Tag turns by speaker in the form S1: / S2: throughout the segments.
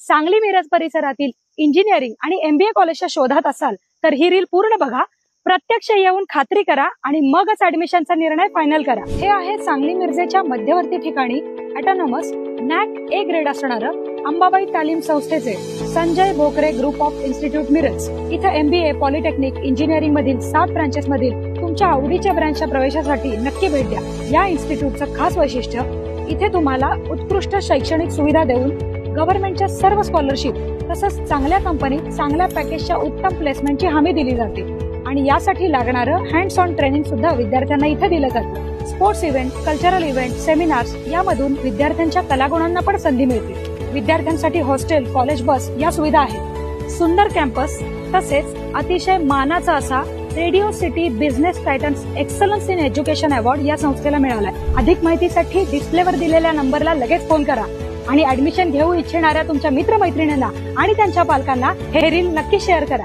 S1: सांगली मिरज परिसरातील इंजिनिअरिंग आणि MBA कॉलेजच्या शोधात असाल तर ही रील पूर्ण बघा, प्रत्यक्ष येऊन खात्री करा आणि मगच ऍडमिशनचा निर्णय फायनल करा। हे आहे सांगली मिरजेच्या मध्यवर्ती ठिकाणी ऑटोनॉमस NAC A ग्रेड असणारं अंबाबाई तालीम संस्थेचे Sanjay Bokare group of institute Miraj. इथे MBA, पॉलिटेक्निक, इंजिनिअरिंग मधील 7 ब्रांचेस मधील तुमच्या आवडीच्या ब्रांचच्या प्रवेशासाठी नक्की भेट द्या। या इन्स्टिट्यूटचं खास वैशिष्ट्य, इथे तुम्हाला उत्कृष्ट शैक्षणिक सुविधा देऊन गव्हर्नमेंटच्या सर्व स्कॉलरशिप तसंच चांगल्या कंपनीत चांगल्या पॅकेजच्या उत्तम प्लेसमेंटची हमी दिली जाते आणि यासाठी लागणारं हँड्स ऑन ट्रेनिंग सुद्धा विद्यार्थ्यांना इथे दिलं जातं। Sports event, cultural event, seminars यामधून विद्यार्थ्यांच्या कलागुणांना पण संधी मिळते। विद्यार्थ्यांसाठी हॉस्टेल, कॉलेज बस या सुविधा आहेत। सुंदर कॅम्पस तसेच अतिशय मानाचा असा radio city business Titans excellence in education award या संस्थेला मिळालाय। अधिक माहितीसाठी डिस्प्लेवर दिलेल्या नंबरला लगेच फोन करा आणि ऍडमिशन घेऊ इच्छिणाऱ्या तुमच्या मित्रमैत्रिणींना आणि त्यांच्या पालकांना हे रील नक्की शेअर करा।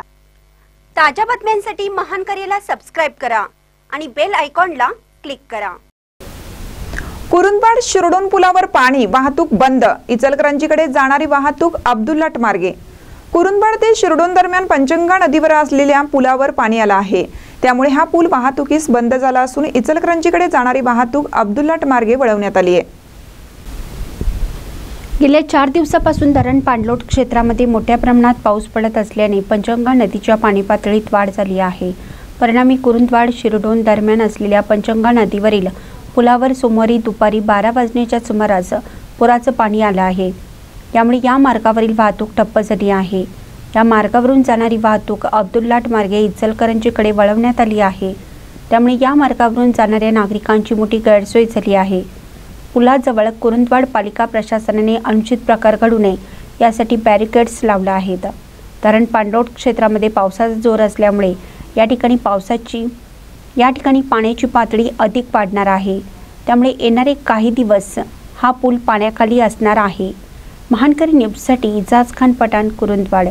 S2: ताज्या बातम्यांसाठी महान करेला सबस्क्राइब करा आणि बेल आयकॉनला क्लिक करा।
S3: कुरुंदवाड शिरडोन पुलावर पाणी, वाहतूक बंद। इचलकरंजीकडे जाणारी वाहतूक अब्दुल्लाट मार्गे। कुरुंदवाड ते शिरडोन दरम्यान पंचगंगा नदीवर असलेल्या पुलावर पाणी आलं आहे, त्यामुळे हा पूल वाहतुकीस बंद झाला असून इचलकरंजीकडे जाणारी वाहतूक अब्दुल्लाट मार्गे वळवण्यात आली आहे।
S4: गेल्या 4 दिवसापासून धरण पाणलोट क्षेत्रामध्ये मोठ्या प्रमाणात पाऊस पडत असल्याने पंचगंगा नदीच्या पाणी पातळीत वाढ झाली आहे। परिणामी कुरुंदवाड शिरडोन दरम्यान असलेल्या पंचगंगा नदीवरील पुलावर सोमवारी दुपारी 12 वाजण्याच्या सुमारास पुराचं पाणी आलं आहे। यामुळे या मार्गावरील वाहतूक ठप्प झाली आहे। या मार्गावरून जाणारी वाहतूक अब्दुल्लाट मार्गे इचलकरंजीकडे वळवण्यात आली आहे, त्यामुळे या मार्गावरून जाणाऱ्या नागरिकांची मोठी गैरसोय झाली आहे। पुलाजवळ कुरुंदवाड पालिका प्रशासनाने अनुचित प्रकार घडू नये यासाठी बॅरिकेड्स लावले आहेत। धरण पाणलोट क्षेत्रामध्ये पावसाचा जोर असल्यामुळे या ठिकाणी पाण्याची पातळी अधिक वाढणार आहे, त्यामुळे येणारे काही दिवस हा पूल पाण्याखाली असणार आहे। महानकरी न्यूजसाठी इजाज खान पठाण, कुरुंदवाड।